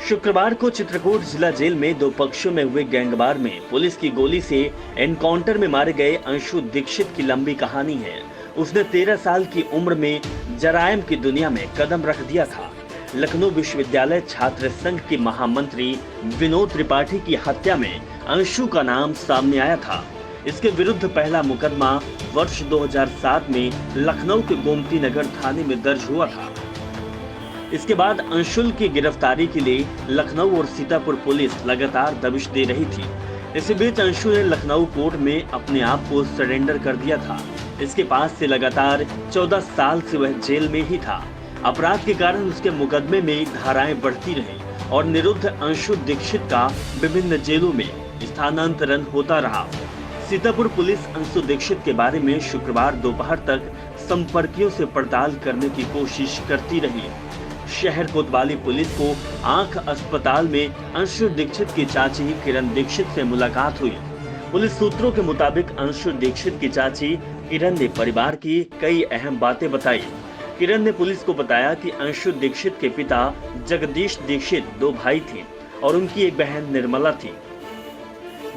शुक्रवार को चित्रकूट जिला जेल में दो पक्षों में हुए गैंगवार में पुलिस की गोली से एनकाउंटर में मारे गए अंशु दीक्षित की लंबी कहानी है। उसने 13 साल की उम्र में जरायम की दुनिया में कदम रख दिया था। लखनऊ विश्वविद्यालय छात्र संघ के महामंत्री विनोद त्रिपाठी की हत्या में अंशु का नाम सामने आया था। इसके विरुद्ध पहला मुकदमा वर्ष 2007 में लखनऊ के गोमती नगर थाने में दर्ज हुआ था। इसके बाद अंशुल की गिरफ्तारी के लिए लखनऊ और सीतापुर पुलिस लगातार दबिश दे रही थी। इसी बीच अंशु ने लखनऊ कोर्ट में अपने आप को सरेंडर कर दिया था। इसके पास से लगातार 14 साल से वह जेल में ही था। अपराध के कारण उसके मुकदमे में धाराएं बढ़ती रही और निरुद्ध अंशु दीक्षित का विभिन्न जेलों में स्थानांतरण होता रहा। सीतापुर पुलिस अंशु दीक्षित के बारे में शुक्रवार दोपहर तक संपर्कियों से पड़ताल करने की कोशिश करती रही। शहर कोतवाली पुलिस को आंख अस्पताल में अंशु दीक्षित की चाची किरण दीक्षित से मुलाकात हुई। पुलिस सूत्रों के मुताबिक अंशु दीक्षित की चाची किरण ने परिवार की कई अहम बातें बताई। किरण ने पुलिस को बताया कि अंशु दीक्षित के पिता जगदीश दीक्षित 2 भाई थे और उनकी एक बहन निर्मला थी।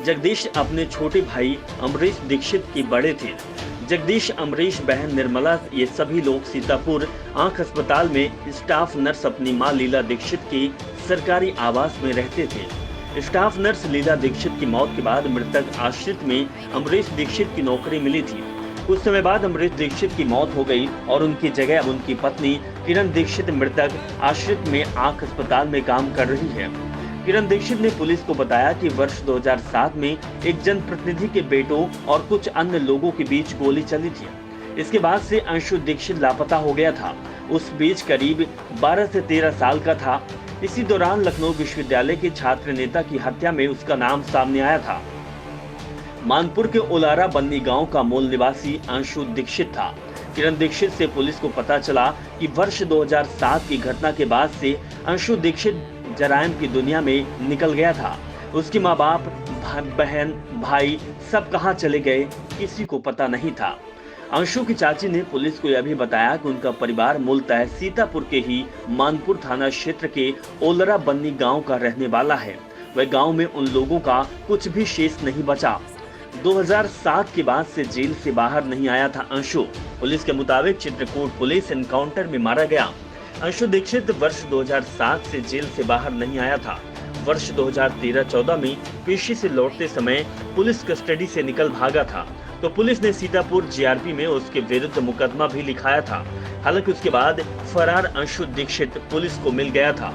जगदीश अपने छोटे भाई अमरीश दीक्षित के बड़े थे। जगदीश, अमरीश, बहन निर्मला, ये सभी लोग सीतापुर आंख अस्पताल में स्टाफ नर्स अपनी मां लीला दीक्षित की सरकारी आवास में रहते थे। स्टाफ नर्स लीला दीक्षित की मौत के बाद मृतक आश्रित में अमरीश दीक्षित की नौकरी मिली थी। कुछ समय बाद अमरीश दीक्षित की मौत हो गई और उनकी जगह अब उनकी पत्नी किरण दीक्षित मृतक आश्रित में आंख अस्पताल में काम कर रही है। किरण दीक्षित ने पुलिस को बताया कि वर्ष 2007 में एक जनप्रतिनिधि के बेटों और कुछ अन्य लोगों के बीच गोली चली थी। इसके बाद से अंशु दीक्षित लापता हो गया था। उस बीच करीब 12 से 13 साल का था। इसी दौरान लखनऊ विश्वविद्यालय के छात्र नेता की हत्या में उसका नाम सामने आया था। मानपुर के ओलारा बन्नी गांव का मूल निवासी अंशु दीक्षित था। किरण दीक्षित से पुलिस को पता चला कि वर्ष 2007 की घटना के बाद से अंशु दीक्षित जरायम की दुनिया में निकल गया था। उसके माँ बाप, बहन, भाई सब कहां चले गए किसी को पता नहीं था। अंशु की चाची ने पुलिस को यह भी बताया कि उनका परिवार मूलतः सीतापुर के ही मानपुर थाना क्षेत्र के ओलरा बन्नी गांव का रहने वाला है। वह गांव में उन लोगों का कुछ भी शेष नहीं बचा। 2007 के बाद से जेल से बाहर नहीं आया था अंशु। पुलिस के मुताबिक चित्रकूट पुलिस एनकाउंटर में मारा गया। अंशु दीक्षित वर्ष 2007 से जेल से बाहर नहीं आया था। वर्ष 2013-14 में पेशी से लौटते समय पुलिस कस्टडी से निकल भागा था, तो पुलिस ने सीतापुर जीआरपी में उसके विरुद्ध मुकदमा भी लिखाया था। हालांकि उसके बाद फरार अंशु दीक्षित पुलिस को मिल गया था।